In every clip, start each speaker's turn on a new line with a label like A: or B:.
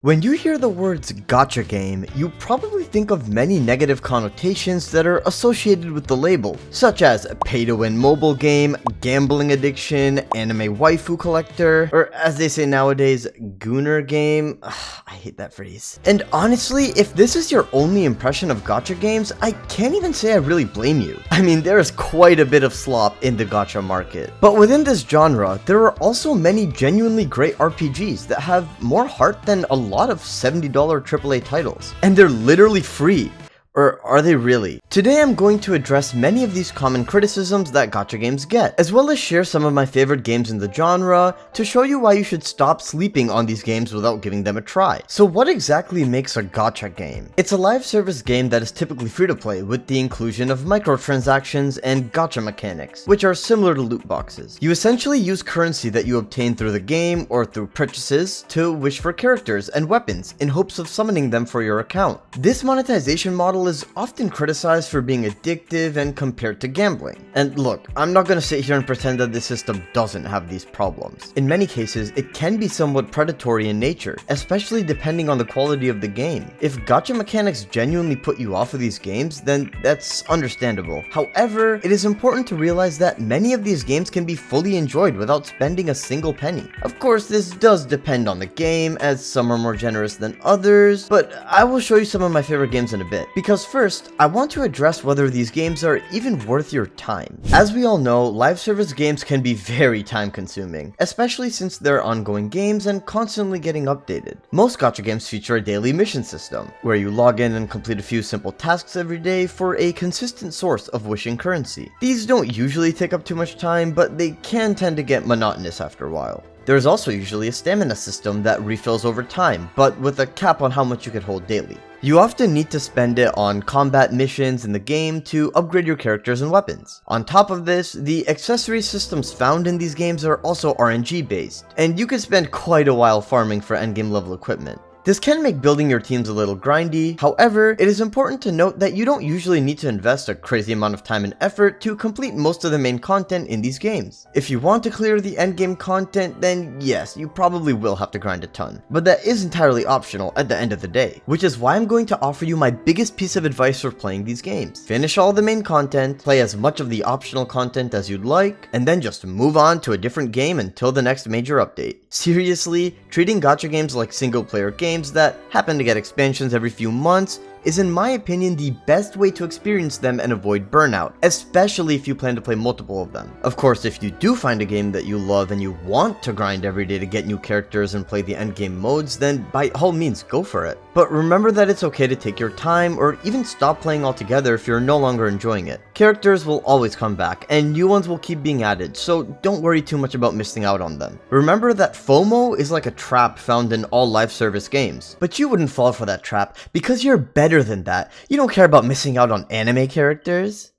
A: When you hear the words gacha game, you probably think of many negative connotations that are associated with the label, such as pay-to-win mobile game, gambling addiction, anime waifu collector, or as they say nowadays, gooner game. Ugh, I hate that phrase. And honestly, if this is your only impression of gacha games, I can't even say I really blame you. I mean, there is quite a bit of slop in the gacha market. But within this genre, there are also many genuinely great RPGs that have more heart than a lot of $70 AAA titles, and they're literally free. Or are they really? Today I'm going to address many of these common criticisms that gacha games get, as well as share some of my favorite games in the genre to show you why you should stop sleeping on these games without giving them a try. So what exactly makes a gacha game? It's a live service game that is typically free to play with the inclusion of microtransactions and gacha mechanics, which are similar to loot boxes. You essentially use currency that you obtain through the game or through purchases to wish for characters and weapons in hopes of summoning them for your account. This monetization model is often criticized for being addictive and compared to gambling. And look, I'm not gonna sit here and pretend that this system doesn't have these problems. In many cases, it can be somewhat predatory in nature, especially depending on the quality of the game. If gacha mechanics genuinely put you off of these games, then that's understandable. However, it is important to realize that many of these games can be fully enjoyed without spending a single penny. Of course, this does depend on the game, as some are more generous than others, but I will show you some of my favorite games in a bit. Because first, I want to address whether these games are even worth your time. As we all know, live service games can be very time consuming, especially since they're ongoing games and constantly getting updated. Most gacha games feature a daily mission system, where you log in and complete a few simple tasks every day for a consistent source of wishing currency. These don't usually take up too much time, but they can tend to get monotonous after a while. There is also usually a stamina system that refills over time, but with a cap on how much you can hold daily. You often need to spend it on combat missions in the game to upgrade your characters and weapons. On top of this, the accessory systems found in these games are also RNG based, and you can spend quite a while farming for endgame level equipment. This can make building your teams a little grindy. However, it is important to note that you don't usually need to invest a crazy amount of time and effort to complete most of the main content in these games. If you want to clear the endgame content, then yes, you probably will have to grind a ton. But that is entirely optional at the end of the day, which is why I'm going to offer you my biggest piece of advice for playing these games. Finish all the main content, play as much of the optional content as you'd like, and then just move on to a different game until the next major update. Seriously, treating gacha games like single player games that happen to get expansions every few months is in my opinion the best way to experience them and avoid burnout, especially if you plan to play multiple of them. Of course, if you do find a game that you love and you want to grind every day to get new characters and play the endgame modes, then by all means go for it. But remember that it's okay to take your time or even stop playing altogether if you're no longer enjoying it. Characters will always come back and new ones will keep being added, so don't worry too much about missing out on them. Remember that FOMO is like a trap found in all live service games, but you wouldn't fall for that trap because you're better than that. You don't care about missing out on anime characters.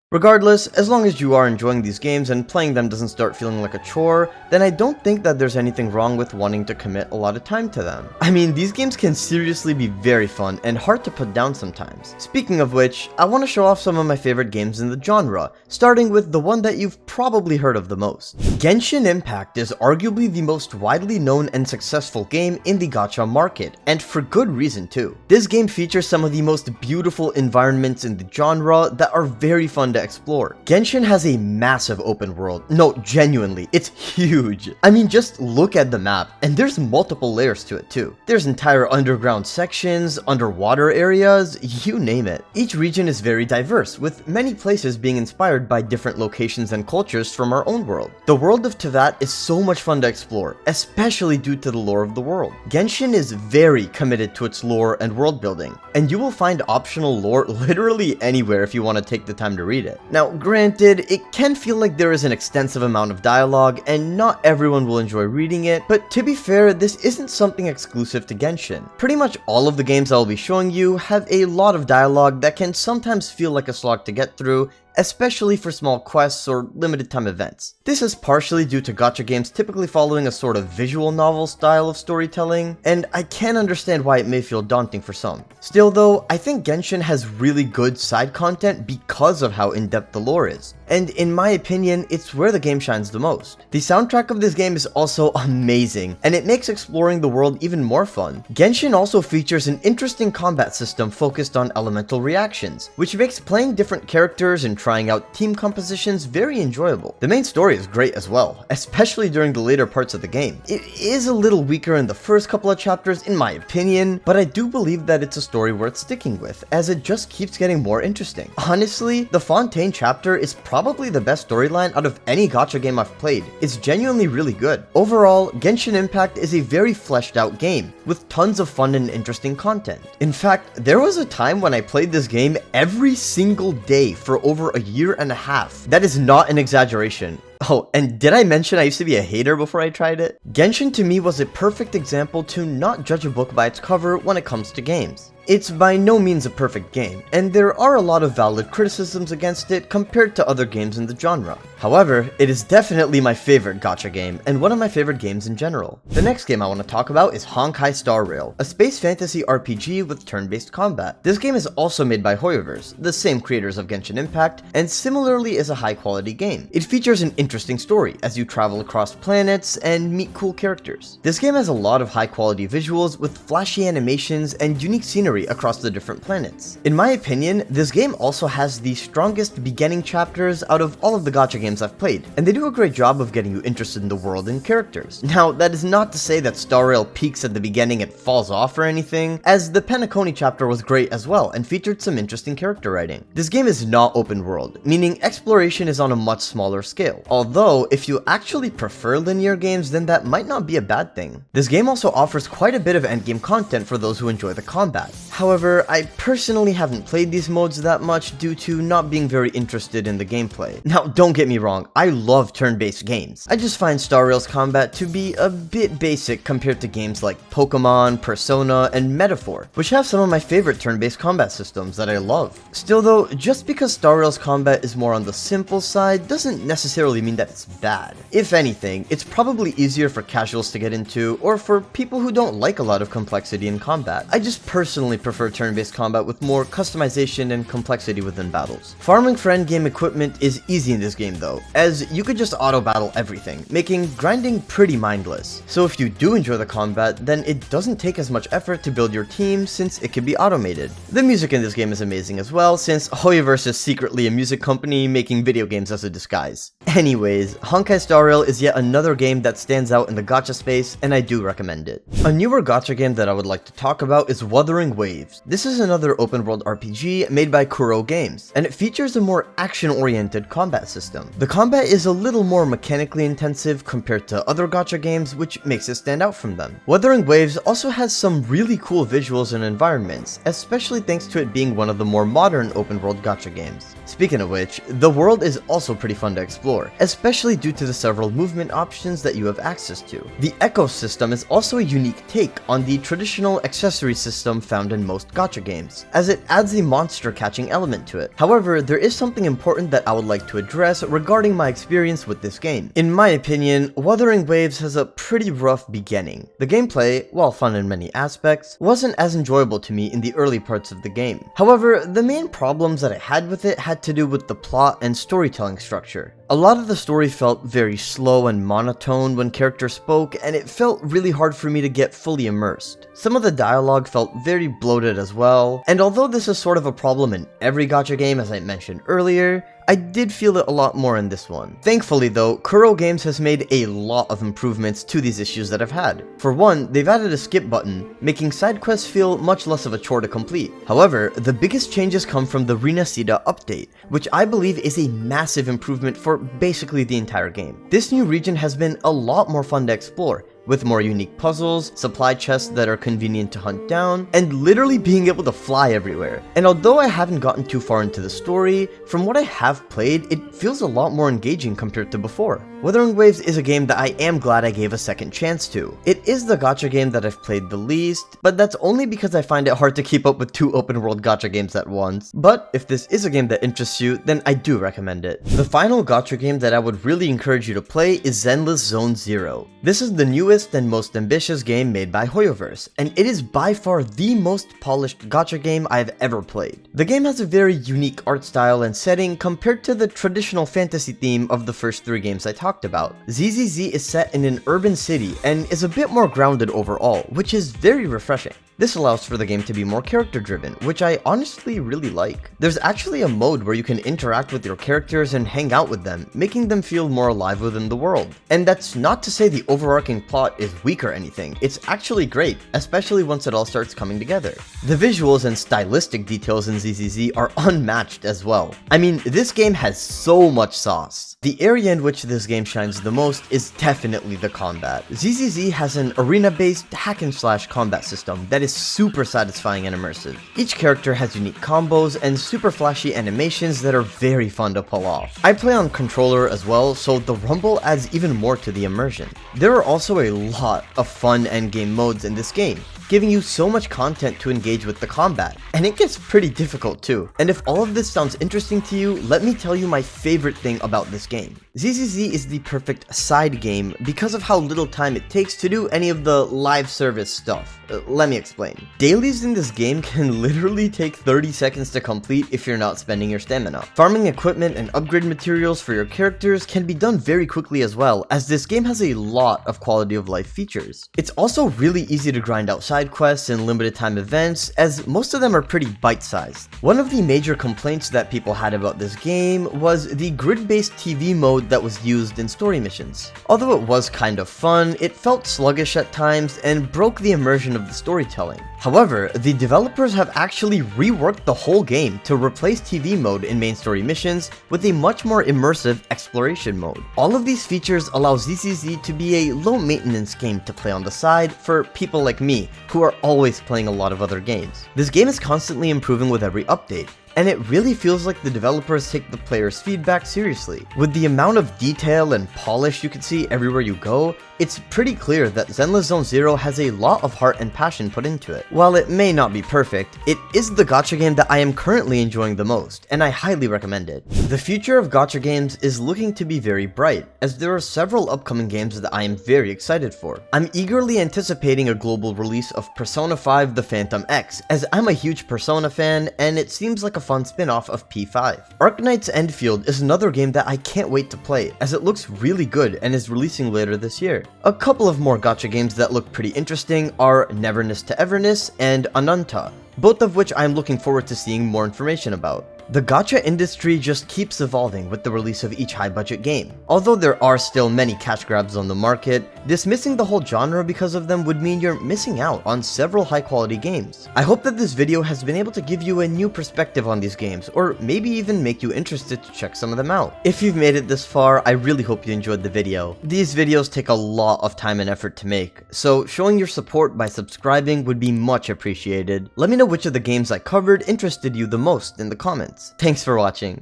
A: Regardless, as long as you are enjoying these games and playing them doesn't start feeling like a chore, then I don't think that there's anything wrong with wanting to commit a lot of time to them. I mean, these games can seriously be very fun and hard to put down sometimes. Speaking of which, I want to show off some of my favorite games in the genre, starting with the one that you've probably heard of the most. Genshin Impact is arguably the most widely known and successful game in the gacha market, and for good reason too. This game features some of the most beautiful environments in the genre that are very fun to explore. Genshin has a massive open world. No, genuinely, it's huge. I mean, just look at the map, and there's multiple layers to it too. There's entire underground sections, underwater areas, you name it. Each region is very diverse, with many places being inspired by different locations and cultures from our own world. The world of Teyvat is so much fun to explore, especially due to the lore of the world. Genshin is very committed to its lore and world building, and you will find optional lore literally anywhere if you want to take the time to read it. Now, granted, it can feel like there is an extensive amount of dialogue, and not everyone will enjoy reading it, but to be fair, this isn't something exclusive to Genshin. Pretty much all of the games I will be showing you have a lot of dialogue that can sometimes feel like a slog to get through, especially for small quests or limited time events. This is partially due to gacha games typically following a sort of visual novel style of storytelling, and I can understand why it may feel daunting for some. Still though, I think Genshin has really good side content because of how in-depth the lore is, and in my opinion, it's where the game shines the most. The soundtrack of this game is also amazing, and it makes exploring the world even more fun. Genshin also features an interesting combat system focused on elemental reactions, which makes playing different characters and trying out team compositions very enjoyable. The main story is great as well, especially during the later parts of the game. It is a little weaker in the first couple of chapters in my opinion, but I do believe that it's a story worth sticking with, as it just keeps getting more interesting. Honestly, the Fontaine chapter is probably the best storyline out of any gacha game I've played. It's genuinely really good. Overall, Genshin Impact is a very fleshed out game, with tons of fun and interesting content. In fact, there was a time when I played this game every single day for over a year and a half. That is not an exaggeration. Oh, and did I mention I used to be a hater before I tried it? Genshin to me was a perfect example to not judge a book by its cover when it comes to games. It's by no means a perfect game, and there are a lot of valid criticisms against it compared to other games in the genre. However, it is definitely my favorite gacha game, and one of my favorite games in general. The next game I want to talk about is Honkai Star Rail, a space fantasy RPG with turn-based combat. This game is also made by Hoyoverse, the same creators of Genshin Impact, and similarly is a high-quality game. It features an interesting story as you travel across planets and meet cool characters. This game has a lot of high-quality visuals with flashy animations and unique scenery across the different planets. In my opinion, this game also has the strongest beginning chapters out of all of the gacha games I've played, and they do a great job of getting you interested in the world and characters. Now, that is not to say that Star Rail peaks at the beginning and falls off or anything, as the Penacony chapter was great as well and featured some interesting character writing. This game is not open world, meaning exploration is on a much smaller scale, although if you actually prefer linear games, then that might not be a bad thing. This game also offers quite a bit of endgame content for those who enjoy the combat. However, I personally haven't played these modes that much due to not being very interested in the gameplay. Now, don't get me wrong, I love turn-based games. I just find Star Rail's combat to be a bit basic compared to games like Pokemon, Persona, and Metaphor, which have some of my favorite turn-based combat systems that I love. Still though, just because Star Rail's combat is more on the simple side doesn't necessarily mean that it's bad. If anything, it's probably easier for casuals to get into, or for people who don't like a lot of complexity in combat. I just personally prefer turn-based combat with more customization and complexity within battles. Farming for endgame equipment is easy in this game though, as you could just auto-battle everything, making grinding pretty mindless. So if you do enjoy the combat, then it doesn't take as much effort to build your team since it can be automated. The music in this game is amazing as well, since Hoyoverse is secretly a music company making video games as a disguise. Anyways, Honkai Star Rail is yet another game that stands out in the gacha space, and I do recommend it. A newer gacha game that I would like to talk about is Wuthering Waves. This is another open world RPG made by Gacha Games, and it features a more action-oriented combat system. The combat is a little more mechanically intensive compared to other gacha games, which makes it stand out from them. Wuthering Waves also has some really cool visuals and environments, especially thanks to it being one of the more modern open world gacha games. Speaking of which, the world is also pretty fun to explore, especially due to the several movement options that you have access to. The ecosystem is also a unique take on the traditional accessory system found in most gacha games, as it adds a monster catching element to it. However, there is something important that I would like to address regarding my experience with this game. In my opinion, Wuthering Waves has a pretty rough beginning. The gameplay, while fun in many aspects, wasn't as enjoyable to me in the early parts of the game. However, the main problems that I had with it had to do with the plot and storytelling structure. A lot of the story felt very slow and monotone when characters spoke, and it felt really hard for me to get fully immersed. Some of the dialogue felt very bloated as well, and although this is sort of a problem in every gacha game as I mentioned earlier, I did feel it a lot more in this one. Thankfully though, Gacha Games has made a lot of improvements to these issues that I've had. For one, they've added a skip button, making side quests feel much less of a chore to complete. However, the biggest changes come from the Renasida update, which I believe is a massive improvement for basically the entire game. This new region has been a lot more fun to explore, with more unique puzzles, supply chests that are convenient to hunt down, and literally being able to fly everywhere. And although I haven't gotten too far into the story, from what I have played, it feels a lot more engaging compared to before. Wuthering Waves is a game that I am glad I gave a second chance to. It is the gacha game that I've played the least, but that's only because I find it hard to keep up with 2 open world gacha games at once. But if this is a game that interests you, then I do recommend it. The final gacha game that I would really encourage you to play is Zenless Zone Zero. This is the newest and most ambitious game made by Hoyoverse, and it is by far the most polished gacha game I've ever played. The game has a very unique art style and setting compared to the traditional fantasy theme of the first 3 games I talked about. ZZZ is set in an urban city and is a bit more grounded overall, which is very refreshing. This allows for the game to be more character driven, which I honestly really like. There's actually a mode where you can interact with your characters and hang out with them, making them feel more alive within the world. And that's not to say the overarching plot is weak or anything, it's actually great, especially once it all starts coming together. The visuals and stylistic details in ZZZ are unmatched as well. I mean, this game has so much sauce. The area in which this game shines the most is definitely the combat. ZZZ has an arena-based hack-and-slash combat system that is super satisfying and immersive. Each character has unique combos and super flashy animations that are very fun to pull off. I play on controller as well, so the rumble adds even more to the immersion. There are also a lot of fun endgame modes in this game, giving you so much content to engage with the combat, and it gets pretty difficult too. And if all of this sounds interesting to you, let me tell you my favorite thing about this game. ZZZ is the perfect side game because of how little time it takes to do any of the live service stuff. Let me explain. Dailies in this game can literally take 30 seconds to complete if you're not spending your stamina. Farming equipment and upgrade materials for your characters can be done very quickly as well, as this game has a lot of quality of life features. It's also really easy to grind out side quests and limited time events, as most of them are pretty bite-sized. One of the major complaints that people had about this game was the grid-based TV mode that was used in story missions. Although it was kind of fun, it felt sluggish at times and broke the immersion of the storytelling. However, the developers have actually reworked the whole game to replace TV mode in main story missions with a much more immersive exploration mode. All of these features allow ZZZ to be a low maintenance game to play on the side for people like me, who are always playing a lot of other games. This game is constantly improving with every update, and it really feels like the developers take the players' feedback seriously. With the amount of detail and polish you can see everywhere you go, it's pretty clear that Zenless Zone Zero has a lot of heart and passion put into it. While it may not be perfect, it is the gacha game that I am currently enjoying the most, and I highly recommend it. The future of gacha games is looking to be very bright, as there are several upcoming games that I am very excited for. I'm eagerly anticipating a global release of Persona 5 The Phantom X, as I'm a huge Persona fan, and it seems like a fun spin-off of P5. Arknight's Endfield is another game that I can't wait to play, as it looks really good and is releasing later this year. A couple of more gacha games that look pretty interesting are Neverness to Everness and Ananta, both of which I'm looking forward to seeing more information about. The gacha industry just keeps evolving with the release of each high-budget game. Although there are still many cash grabs on the market, dismissing the whole genre because of them would mean you're missing out on several high-quality games. I hope that this video has been able to give you a new perspective on these games, or maybe even make you interested to check some of them out. If you've made it this far, I really hope you enjoyed the video. These videos take a lot of time and effort to make, so showing your support by subscribing would be much appreciated. Let me know which of the games I covered interested you the most in the comments. Thanks for watching.